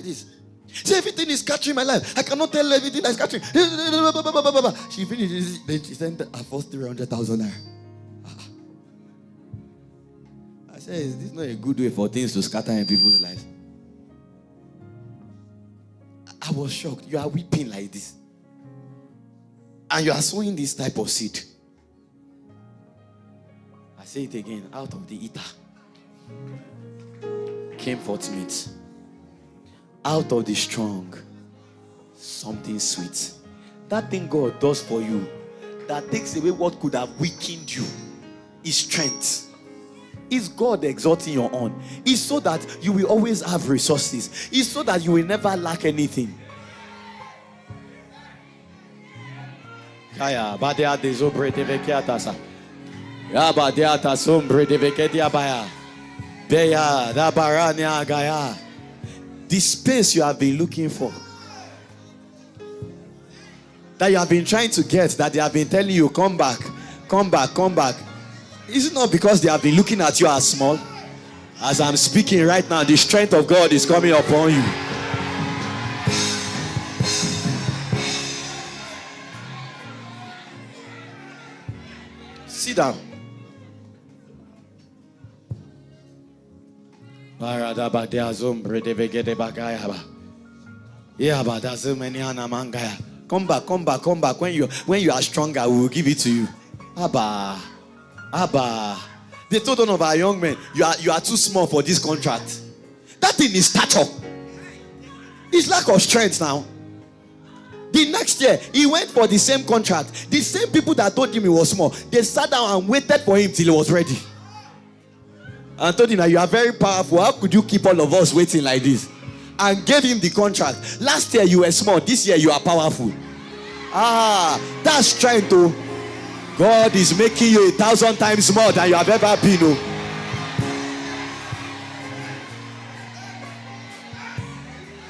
like this. See, everything is catching my life. I cannot tell everything that's catching. She finished. Then she sent her first 300,000 naira. I said, is this not a good way for things to scatter in people's lives? I was shocked. You are weeping like this. And you are sowing this type of seed. I say it again. Out of the eater came forth meat. Out of the strong, something sweet. That thing God does for you, that takes away what could have weakened you, is strength. Is God exalting your own? It's so that you will always have resources. It's so that you will never lack anything. Kaya badea de zobre de vekiatasa. Ya badea ta sombre de veketia baya. Beya da barania gaya. The space you have been looking for, that you have been trying to get, that they have been telling you, come back, come back, come back. Is it not because they have been looking at you as small? As I'm speaking right now, the strength of God is coming upon you. Sit down. Come back, come back, come back. When you are stronger, we will give it to you. Abba. They told one of our young men, you are too small for this contract. That thing is stature. It's lack of strength now. The next year, he went for the same contract. The same people that told him he was small, they sat down and waited for him till he was ready. And told him that you are very powerful. How could you keep all of us waiting like this? And gave him the contract. Last year you were small. This year you are powerful. That's strength, though. God is making you 1,000 times more than you have ever been. Oh.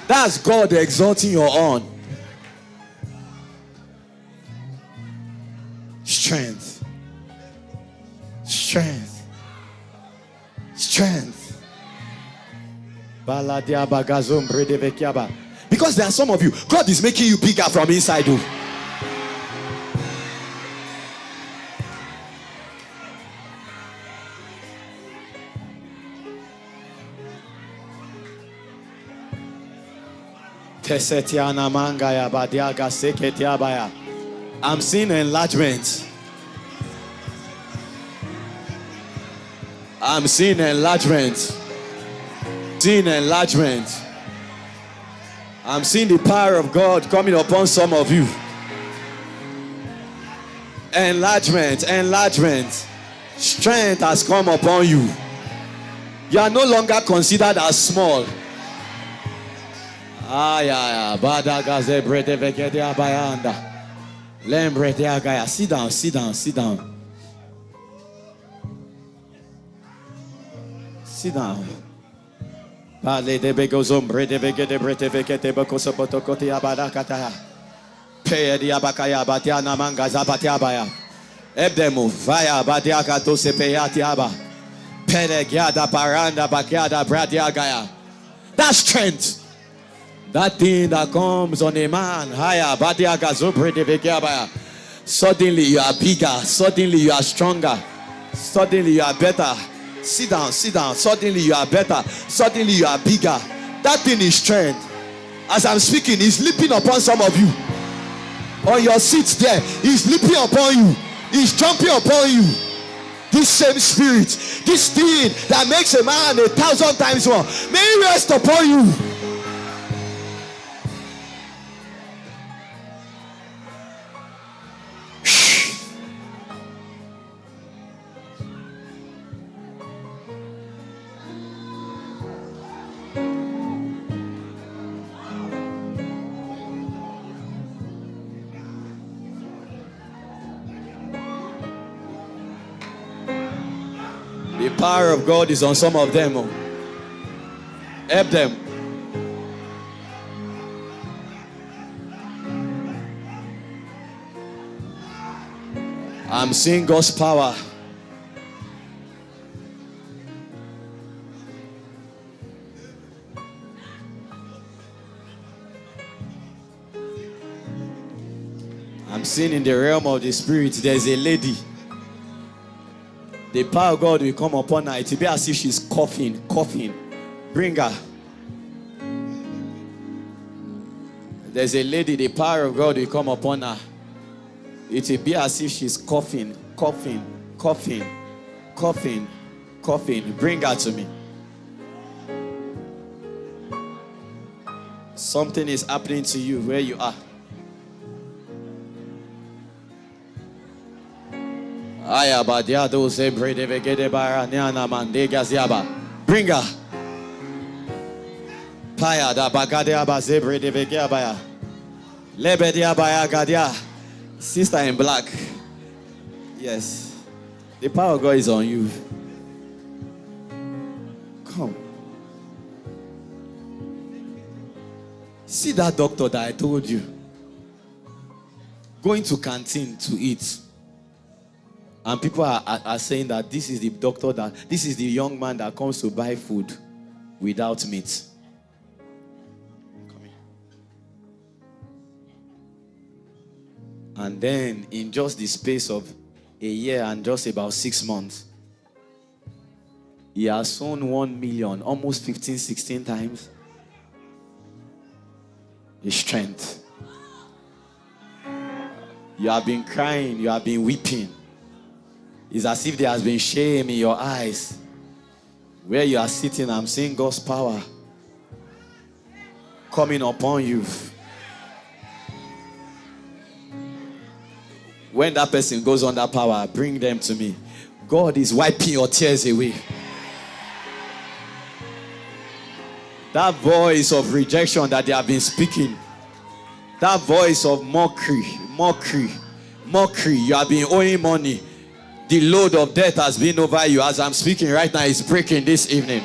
That's God exalting your own. Strength. Strength. Strength. Because there are some of you, God is making you bigger from inside you. I'm seeing enlargement. I'm seeing enlargement. Seeing enlargement. I'm seeing the power of God coming upon some of you. Enlargement, enlargement. Strength has come upon you. You are no longer considered as small. Sit down, sit down, sit down. Sit down. Pale de begozom brede vegede brete vekete bakosopoto koti abadakata. Peye di abakaya batiana manga zapatiabaya. Ebdemu vaya badiaka to sepeyatiaba. Pere gyada paranda bakiada bradiagaya. That's strength. That thing that comes on a man. Haya badiaka zobrede vekiabaya. Suddenly you are bigger. Suddenly you are stronger. Suddenly you are better. Sit down, sit down. Suddenly you are better. Suddenly you are bigger. That thing is strength. As I'm speaking, he's leaping upon some of you. On your seats there, he's leaping upon you. He's jumping upon you. This same spirit, this thing that makes a man 1,000 times more, may he rest upon you. The power of God is on some of them. Help them. I'm seeing God's power. I'm seeing in the realm of the spirit, there's a lady. The power of God will come upon her. It will be as if she's coughing. Bring her. There's a lady, the power of God will come upon her. It will be as if she's coughing. Bring her to me. Something is happening to you where you are. Bring her. Paya da bagadia bazebre de vegiabaya. Lebedia baya gadia. Sister in black. Yes. The power of God is on you. Come. See that doctor that I told you. Going to canteen to eat. And people are saying that this is the doctor this is the young man that comes to buy food without meat. Come here. And then in just the space of a year and just about 6 months, he has sown 1 million, almost 15, 16 times his strength. You have been crying, you have been weeping. It's as if there has been shame in your eyes. Where you are sitting, I'm seeing God's power coming upon you. When that person goes under power, bring them to me. God is wiping your tears away. That voice of rejection that they have been speaking, that voice of mockery. You have been owing money. The load of death has been over you. As I'm speaking right now, it's breaking this evening.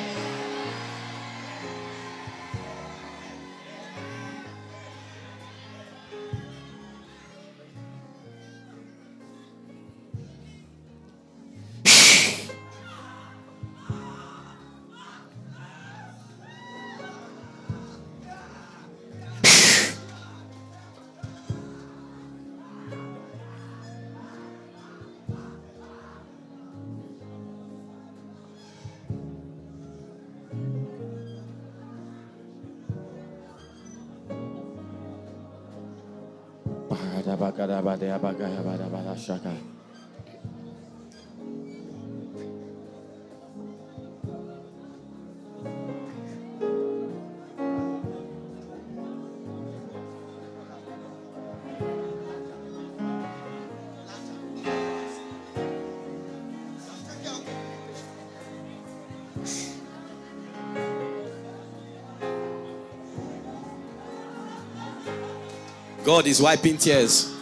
God is wiping tears.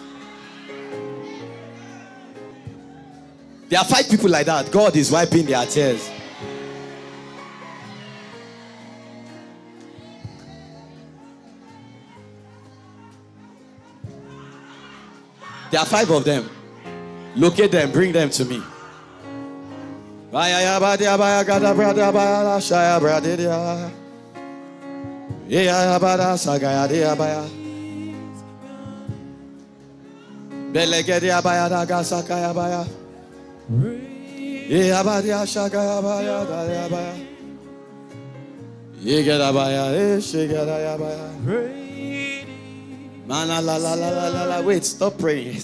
There are 5 people like that. God is wiping their tears. There are 5 of them. Locate them, bring them to me. Belegedia baya da gasakaya baya. Ye abadia shakaya baya da baya. Ye geda baya, shigeda ya baya. Mana la la la la la. Wait, stop praying.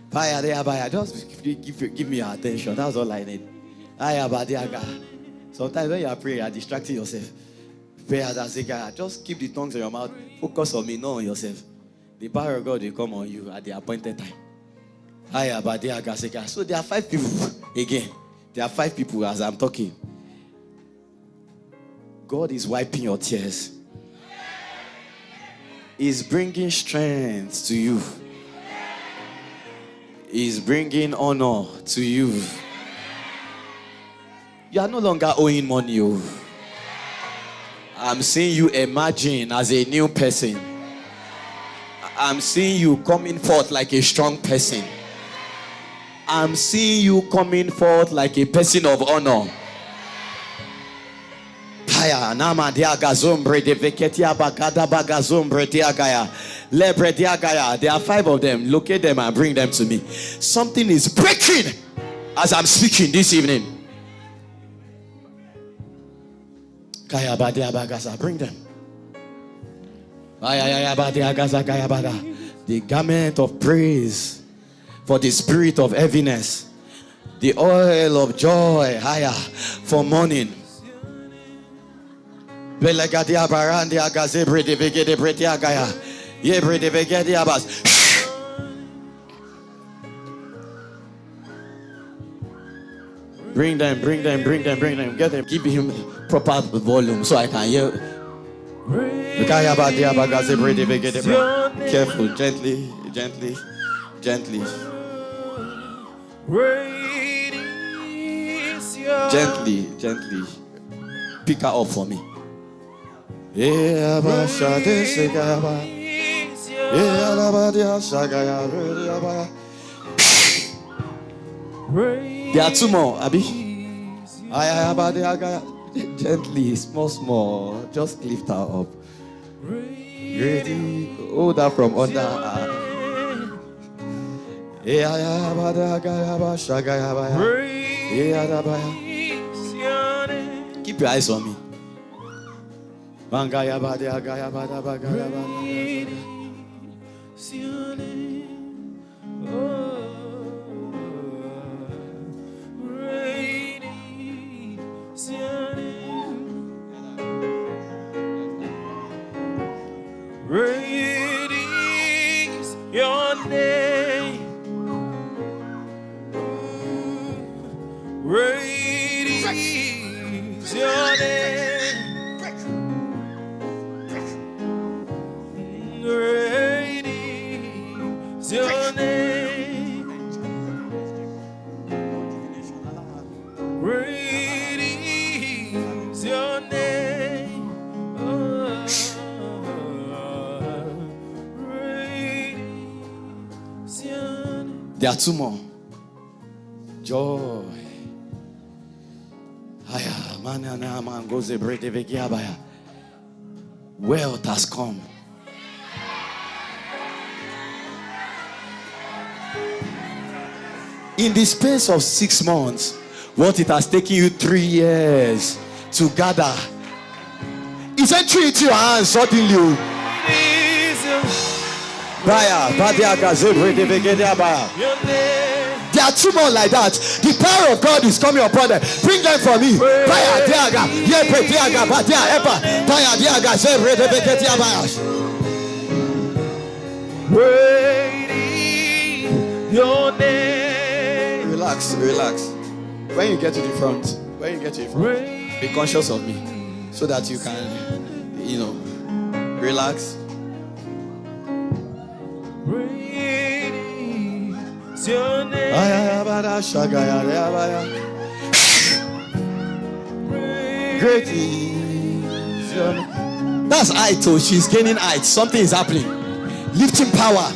Baya de baya. Just give me your attention. That's all I need. Ayabadiaga. Sometimes when you are praying, you are distracting yourself. Pray as I say, just keep the tongues in your mouth. Focus on me, not on yourself. The power of God will come on you at the appointed time. So there are 5 people. Again, there are 5 people as I'm talking. God is wiping your tears. He's bringing strength to you. He's bringing honor to you. You are no longer owing money. I'm seeing you emerging as a new person. I'm seeing you coming forth like a strong person. I'm seeing you coming forth like a person of honor. Lebrediagaya. There are 5 of them. Locate them and bring them to me. Something is breaking as I'm speaking this evening. Bring them. The garment of praise for the spirit of heaviness. The oil of joy higher for mourning. Bring them. Get them. Give him proper volume so I can hear. Careful, gently. Gently. Pick her up for me. There are 2 more, Abi. Gently, small. Just lift her up. Ready. Hold her from under. Keep your eyes on me. Great is your name. Great is your name. Great is your name. Great is your name. There are 2 more. Joy. Wealth has come. In the space of 6 months, what it has taken you 3 years to gather is entering into your hands suddenly. There are 2 more like that. The power of God is coming upon them. Bring them for me. Your name. Relax. When you get to the front, be conscious of me so that you can, relax. Your name. Great is your name. That's height, so she's gaining height. Something is happening. Lifting power.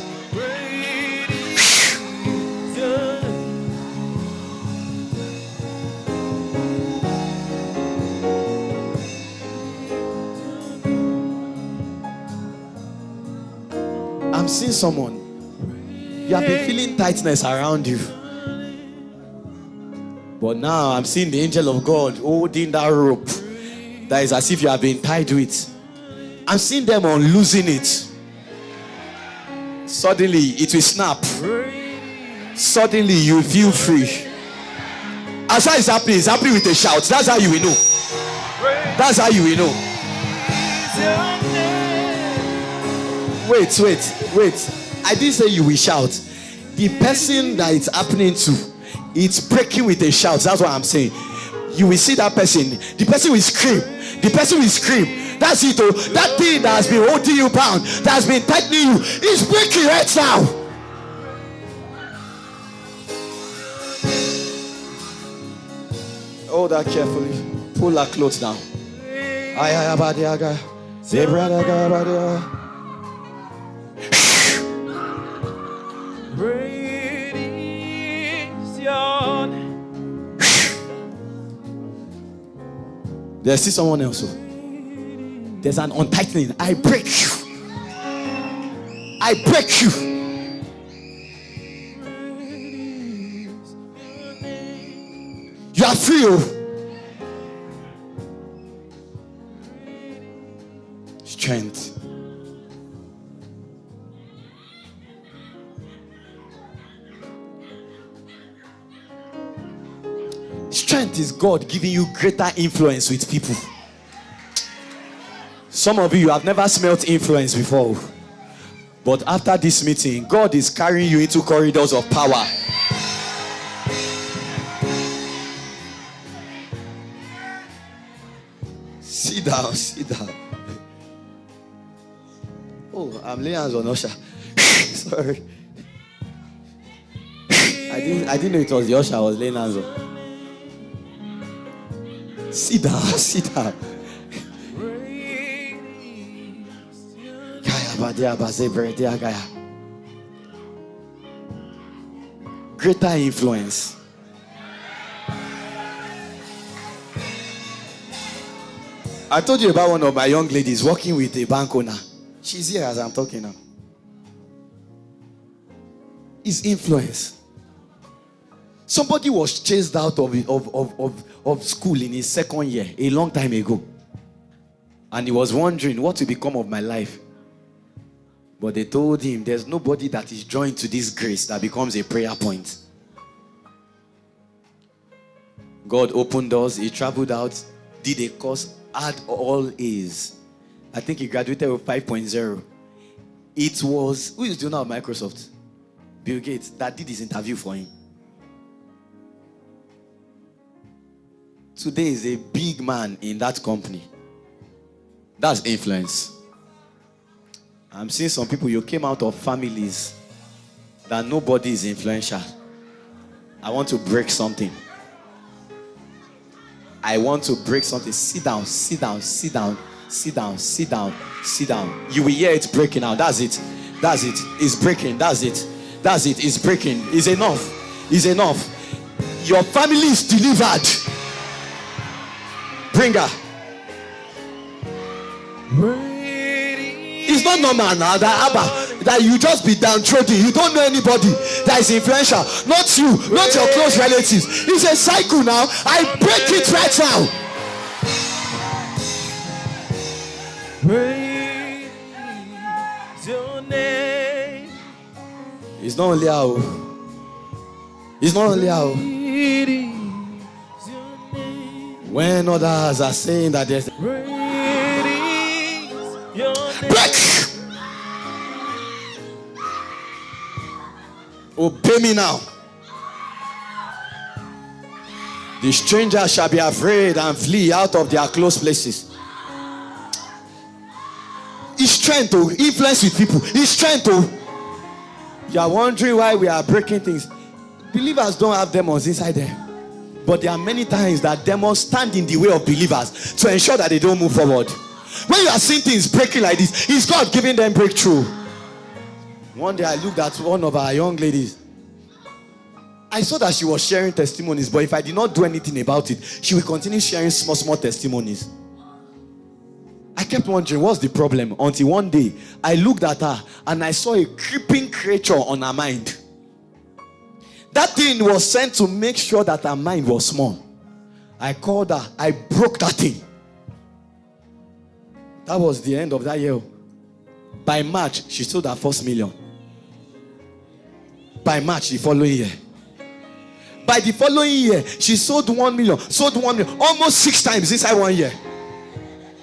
I'm seeing someone. You have been feeling tightness around you. But now I'm seeing the angel of God holding that rope that is as if you have been tied to it. I'm seeing them on losing it. Suddenly it will snap. Suddenly you feel free. As that is happening, it's happening with a shout. That's how you will know. That's how you will know. Wait. I didn't say you will shout. The person that it's happening to, it's breaking with a shout. That's what I'm saying. You will see that person. The person will scream. That's it. Oh, that thing that has been holding you bound, that has been tightening you, is breaking right now. Hold that carefully. Pull that clothes down. Great is your name. There's still someone else. There's an untightening. I break you. I break you. You are free. Oh. Strength. Strength is God giving you greater influence with people. Some of you have never smelt influence before. But after this meeting, God is carrying you into corridors of power. Sit down, sit down. Oh, I'm laying hands on Usher. Sorry. I didn't know it was the Usher I was laying hands on. Sit down, sit down. Greater influence. I told you about one of my young ladies working with a bank owner. She's here as I'm talking now. It's influence. Somebody was chased out of school in his second year a long time ago. And he was wondering what will become of my life. But they told him there's nobody that is joined to this grace that becomes a prayer point. God opened doors. He traveled out, did a course, had all A's. I think he graduated with 5.0. It was, who is the owner of Microsoft? Bill Gates, that did his interview for him. Today is a big man in that company. That's influence. I'm seeing some people, you came out of families that nobody is influential. I want to break something. I want to break something. Sit down, sit down, sit down, sit down, sit down, sit down. You will hear it breaking out. That's it. That's it. It's breaking. That's it. That's it. It's breaking. It's enough. It's enough. Your family is delivered. Bring her. It's not normal now that you just be downtrodden. You don't know anybody that is influential. Not you, not your close relatives. It's a cycle now. I break it right now. Praise your name. It's not only how. It's not only how. When others are saying that there's break. Obey me now. The stranger shall be afraid and flee out of their close places. It's strength to influence with people. It's strength to. You are wondering why we are breaking things. Believers don't have demons inside them. But there are many times that demons stand in the way of believers to ensure that they don't move forward. When you are seeing things breaking like this, it's God giving them breakthrough. One day I looked at one of our young ladies. I saw that she was sharing testimonies, but if I did not do anything about it, she will continue sharing small testimonies. I kept wondering, what's the problem? Until one day, I looked at her and I saw a creeping creature on her mind. That thing was sent to make sure that her mind was small. I called her. I broke that thing. That was the end of that year. By March, she sold her first million. By March, the following year. By the following year, she sold 1 million. Sold 1 million. Almost 6 times inside 1 year.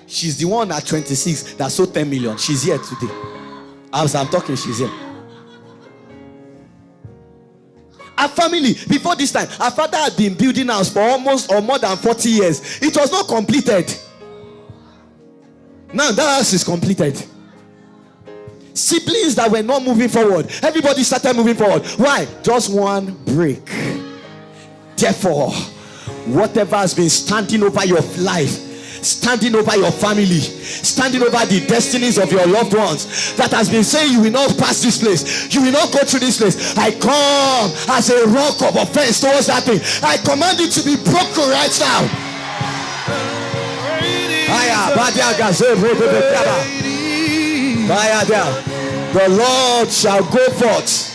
She's the one at 26 that sold 10 million. She's here today. As I'm talking, she's here. Our family, before this time, our father had been building house for almost or more than 40 years. It was not completed. Now that house is completed. Siblings that were not moving forward, everybody started moving forward. Why? Just one break. Therefore, whatever has been standing over your life, standing over your family, standing over the destinies of your loved ones, that has been saying you will not pass this place, you will not go through this place, I come as a rock of offense towards that thing. I command it to be broken right now. The Lord shall go forth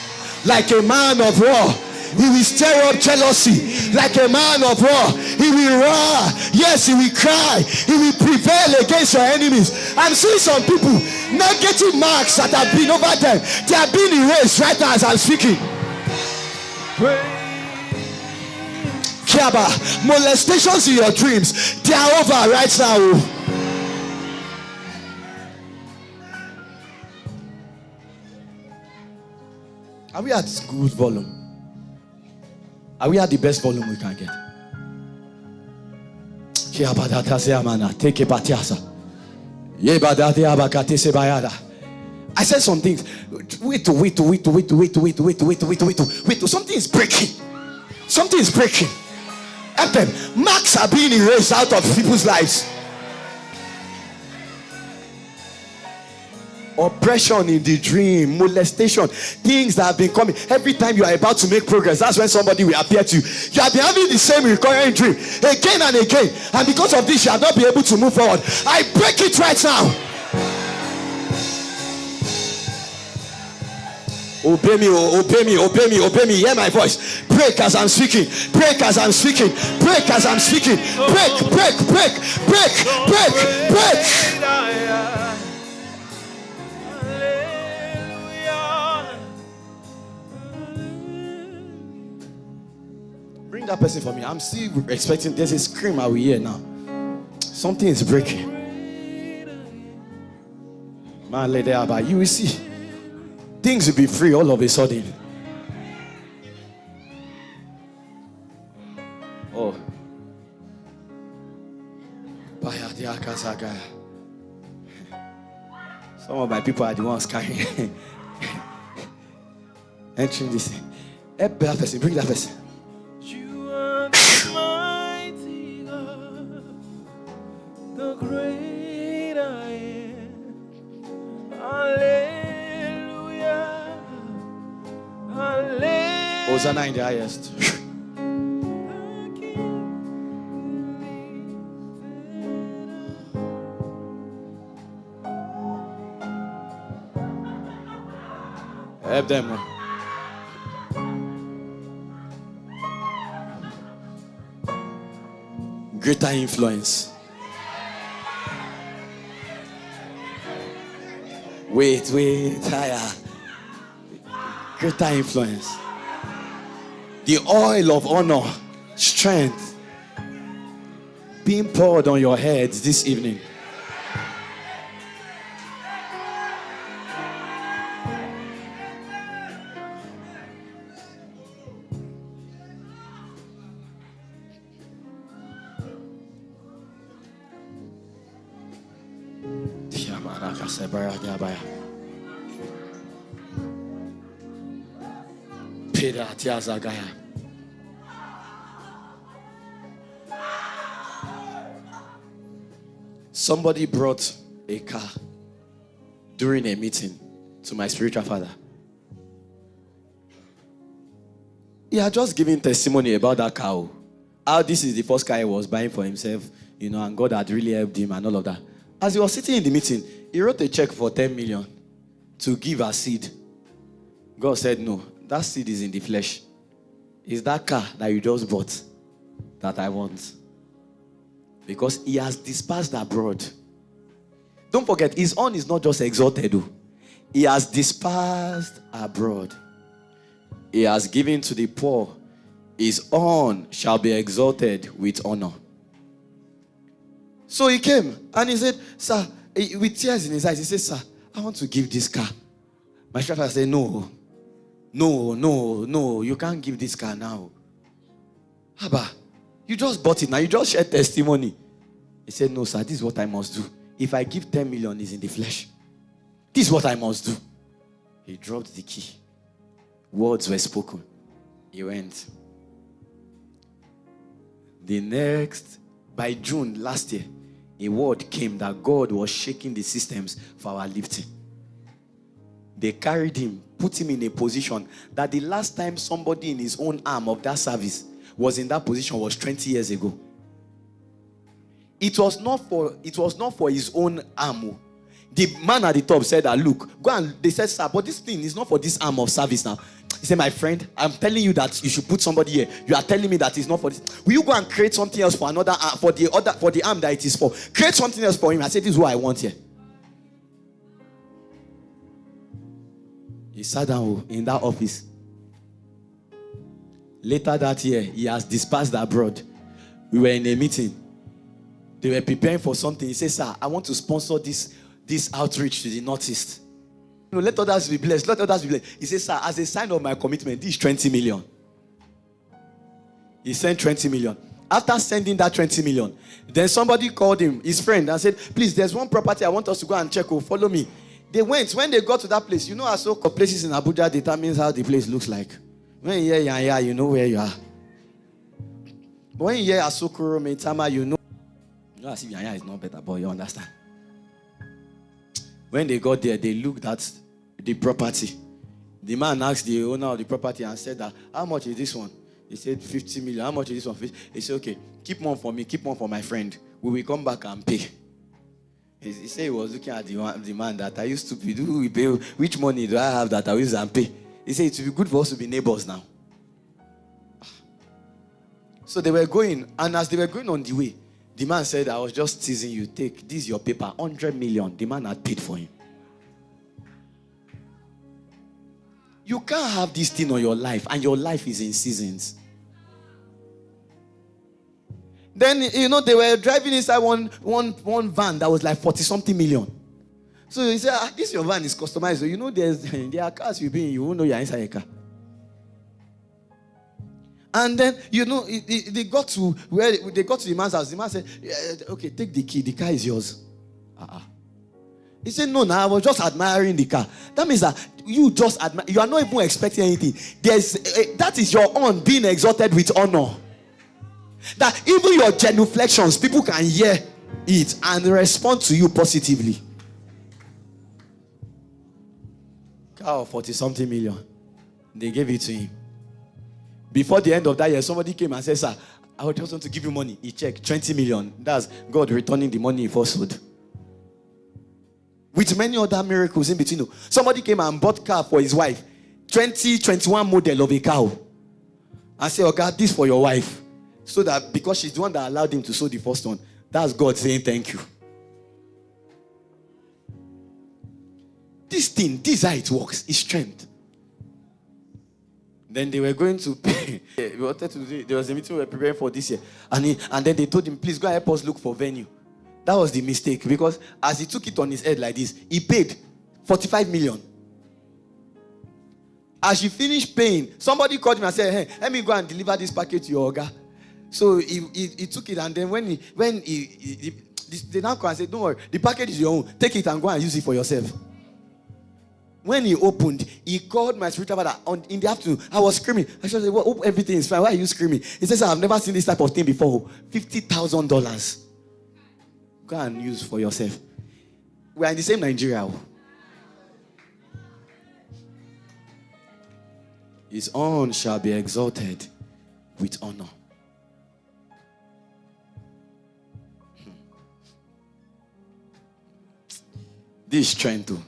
like a man of war. He will stir up jealousy like a man of war. He will roar. Yes, he will cry. He will prevail against your enemies. I'm seeing some people, negative marks that have been over them, they are being erased right now as I'm speaking. Kiaba, molestations in your dreams, they are over right now. Are we at good volume? Are we at the best volume we can get? Take a patiasa. I said some things. Wait. Something is breaking. Something is breaking. Help them. Marks are being erased out of people's lives. Oppression in the dream, molestation, things that have been coming. Every time you are about to make progress, that's when somebody will appear to you. You have been having the same recurring dream again and again, and because of this, you have not been able to move forward. I break it right now. Obey me. Hear my voice. Break as I'm speaking. Break as I'm speaking. Break as I'm speaking. Break. Bring that person for me. I'm still expecting. There's a scream I will hear now. Something is breaking. Man, lay there, but you will see. Things will be free all of a sudden. Oh. Some of my people are the ones carrying. Entering this. Help that person. Bring that person. You are the mighty God, the great I am. Hallelujah. Hallelujah. Hosanna in the highest. Help them. Greater influence. Wait, higher. Greater influence. The oil of honor, strength, being poured on your heads this evening. Somebody brought a car during a meeting to my spiritual father. He had just given testimony about that car. How this is the first car he was buying for himself, and God had really helped him and all of that. As he was sitting in the meeting, he wrote a check for 10 million to give a seed. God said, no, that seed is in the flesh. It's that car that you just bought that I want. Because he has dispersed abroad. Don't forget, his own is not just exalted. He has dispersed abroad. He has given to the poor. His own shall be exalted with honor. So he came and he said, sir, with tears in his eyes, he said, sir, I want to give this car. My father said, no, you can't give this car now. Abba, you just bought it now. You just shared testimony. He said, no, sir, this is what I must do. If I give 10 million, it's in the flesh. This is what I must do. He dropped the key. Words were spoken. He went. By June last year, a word came that God was shaking the systems for our lifting. They carried him, put him in a position that the last time somebody in his own arm of that service was in that position was 20 years ago. It was not for his own arm. The man at the top said that, look, go and, they said, sir, but this thing is not for this arm of service now. He said, my friend, I'm telling you that you should put somebody here. You are telling me that it's not for this. Will you go and create something else for another, for the arm that it is for? Create something else for him. I said, this is what I want here. He sat down in that office. Later that year, he has dispersed abroad. We were in a meeting. They were preparing for something. He said, sir, I want to sponsor this outreach to the Northeast. Let others be blessed. Let others be blessed. He said, sir, as a sign of my commitment, this is 20 million. He sent 20 million. After sending that 20 million, then somebody called him, his friend, and said, please, there's one property I want us to go and check. Oh, follow me. They went. When they got to that place, you know, as so places in Abuja determines how the place looks like. When you hear Yanya, you know where you are. But when you hear Asokoro, Metama, you know as if Yanya is not better, but you understand. When they got there, they looked at the property. The man asked the owner of the property and said that, how much is this one? He said 50 million. How much is this one? He said, okay, keep one for me, keep one for my friend. We will come back and pay. He said he was looking at the man that I used to be. Do we pay? Which money do I have that I use and pay? He said it would be good for us to be neighbors now. So they were going, and as they were going on the way, the man said, I was just teasing you. Take, this is your paper, 100 million. The man had paid for him. You can't have this thing on your life, and your life is in seasons. Then, you know, they were driving inside one van that was like 40-something million. So he said, this your van is customized. So you know, there are cars you'll be in, you won't know you're inside a car. And then, you know, they got to the man's house. The man said, okay, take the key. The car is yours. He said, no, I was just admiring the car. That means that you just admire. You are not even expecting anything. That is your own being exalted with honor. That even your genuflections, people can hear it and respond to you positively. Car of 40-something million. They gave it to him. Before the end of that year, somebody came and said, sir, I would just want to give you money. He checked 20 million. That's God returning the money he first owed. With many other miracles in between. Somebody came and bought car for his wife. 2021 model of a car. And said, oh God, this for your wife. So that because she's the one that allowed him to sow the first one. That's God saying thank you. This is how it works. It's strength. Then they were going to pay. We wanted to do, there was a meeting we were preparing for this year. And then they told him, please go and help us look for venue. That was the mistake. Because as he took it on his head like this, he paid 45 million. As he finished paying, somebody called him and said, hey, let me go and deliver this package to your Oga. So he took it, and then when they now come and say, don't worry, the package is your own. Take it and go and use it for yourself. When he opened, he called my spiritual father in the afternoon. I was screaming. I said, well, everything is fine. Why are you screaming? He says, I've never seen this type of thing before. $50,000. Go and use for yourself. We are in the same Nigeria. His own shall be exalted with honor. This strength too.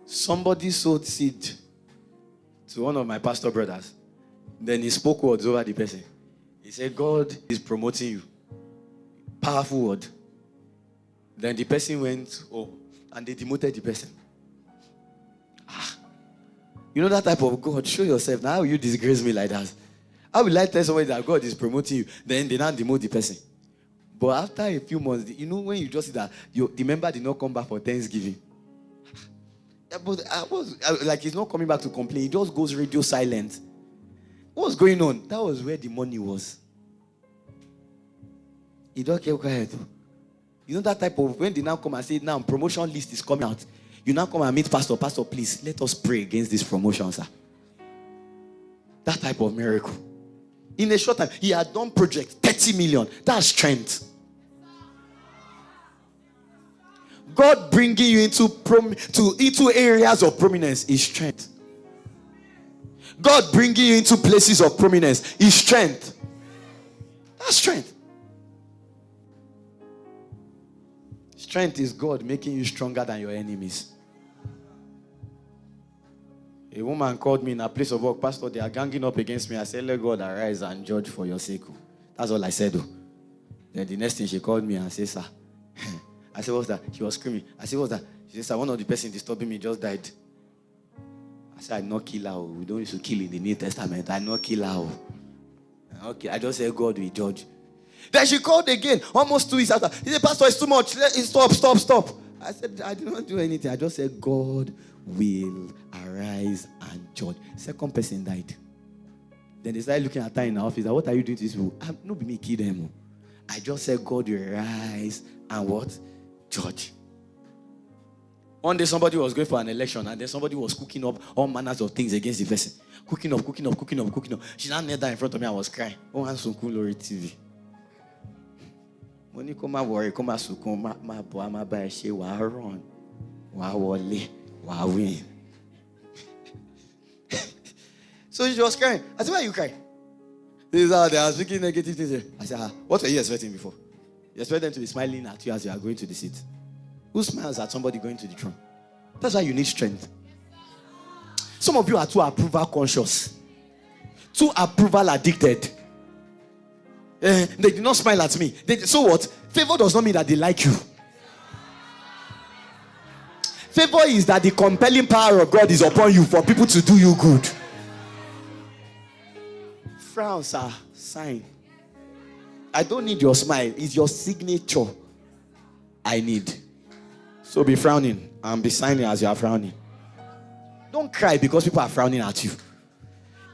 Somebody sowed seed to one of my pastor brothers. Then he spoke words over the person. He said, God is promoting you. Powerful word. Then the person went, and they demoted the person. You know that type of God, show yourself. Now how will you disgrace me like that? How will I tell somebody that God is promoting you? Then they now demote the person. But after a few months, you know when you just see that the member did not come back for Thanksgiving. But like he's not coming back to complain. He just goes radio silent. What was going on? That was where the money was. He don't keep quiet. You know that type of, when they now come and say, now promotion list is coming out. You now come and meet pastor. Pastor, please, let us pray against this promotion, sir. That type of miracle. In a short time, he had done project 30 million. That's strength. God bringing you into areas of prominence is strength. God bringing you into places of prominence is strength. That's strength. Strength is God making you stronger than your enemies. A woman called me in a place of work. Pastor, they are ganging up against me. I said, let God arise and judge for your sake. That's all I said. Then the next thing she called me and said, sir. I said, what's that? She was screaming. I said, what's that? She said, sir, one of the persons disturbing me just died. I said, I not kill her. We don't used to kill in the New Testament. I not kill her. Okay, I just said, God will judge. Then she called again, almost 2 weeks after. He said, Pastor, it's too much. Stop. I said, I did not do anything. I just said, God will arise and judge. Second person died. Then they started looking at her in the office. What are you doing to these people? Not be me kill them. I just said, God will rise and what? Judge. One day somebody was going for an election and then somebody was cooking up all manners of things against the person. Cooking up. She now knelt down in front of me and was crying. Oh, I'm so cool, Lori TV. Money come worry, come sukun, my boy, my buy she wa run. Wa wole, wa win. So she was crying. I said, why are you crying? This is how they are speaking negative things. I said, what were you expecting before? You expect them to be smiling at you as you are going to the seat. Who smiles at somebody going to the throne? That's why you need strength. Some of you are too approval conscious. Too approval addicted. They did not smile at me. So what? Favor does not mean that they like you. Favor is that the compelling power of God is upon you for people to do you good. Frowns are sign. I don't need your smile. It's your signature I need. So be frowning and be signing as you are frowning. Don't cry because people are frowning at you.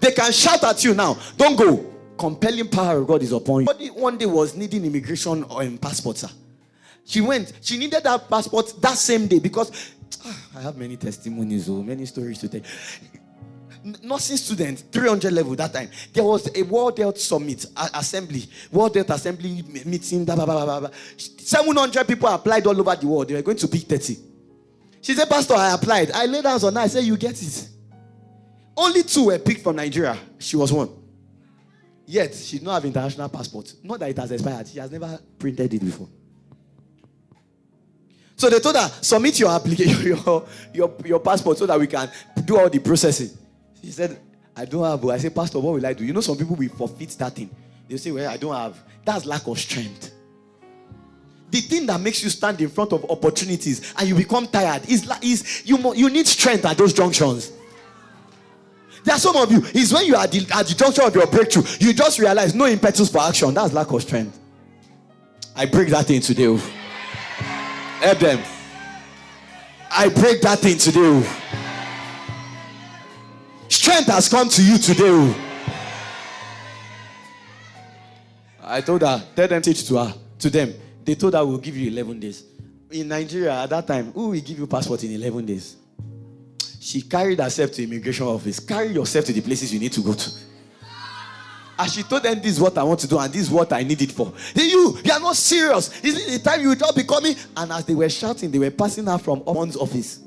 They can shout at you now. Don't go. Compelling power of God is upon you. Somebody one day was needing immigration or passport, sir. She went. She needed that passport that same day because I have many testimonies, many stories to tell. Nursing student, 300 level that time. There was a World Health Summit assembly, World Health Assembly meeting. Blah, blah, blah, blah, blah. 700 people applied all over the world. They were going to pick 30. She said, Pastor, I applied. I laid hands on her. I said, you get it. Only 2 were picked from Nigeria. She was one. Yet, she did not have international passport. Not that it has expired. She has never printed it before. So they told her, submit your application, your passport so that we can do all the processing. She said, I don't have. I said, Pastor, what will I do? You know, some people will forfeit that thing. They say, well, I don't have. That's lack of strength. The thing that makes you stand in front of opportunities and you become tired is you need strength at those junctions. There are some of you, it's when you are at the junction of your breakthrough, you just realize no impetus for action. That's lack of strength. I break that thing today. Help them. I break that thing today. Strength has come to you today. I told her, tell them, teach to her, to them. They told her we'll give you 11 days. In Nigeria at that time, who will give you passport in 11 days? She carried herself to immigration office. Carry yourself to the places you need to go to. And she told them, this is what I want to do and this is what I need it for. You are not serious. This is the time you will just be coming. And as they were shouting, they were passing her from one's office.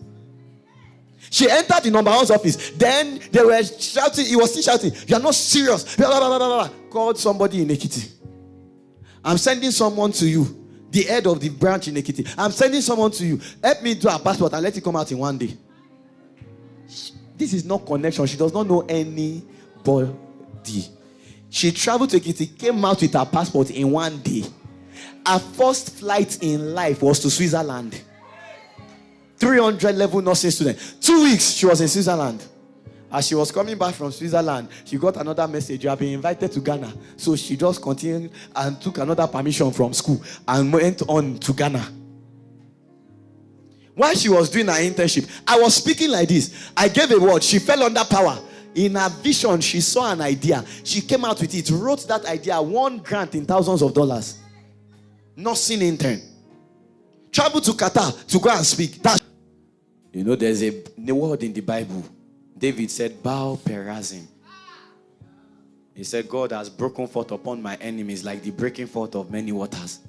She entered the number one's office. Then they were shouting. He was still shouting, you are not serious. Blah, blah, blah, blah, blah. Called somebody in Ekiti. I'm sending someone to you. The head of the branch in Ekiti. I'm sending someone to you. Help me do her passport and let it come out in one day. This is not connection. She does not know anybody. She traveled to Ekiti, came out with her passport in one day. Her first flight in life was to Switzerland. 300 level nursing student. 2 weeks she was in Switzerland. As she was coming back from Switzerland, she got another message. You have been invited to Ghana. So she just continued and took another permission from school and went on to Ghana. While she was doing her internship, I was speaking like this. I gave a word. She fell under power. In her vision, she saw an idea. She came out with it, wrote that idea, won grant in thousands of dollars. Nursing intern. Traveled to Qatar to go and speak. You know, there's a word in the Bible. David said, Baal Perazim. He said, God has broken forth upon my enemies like the breaking forth of many waters.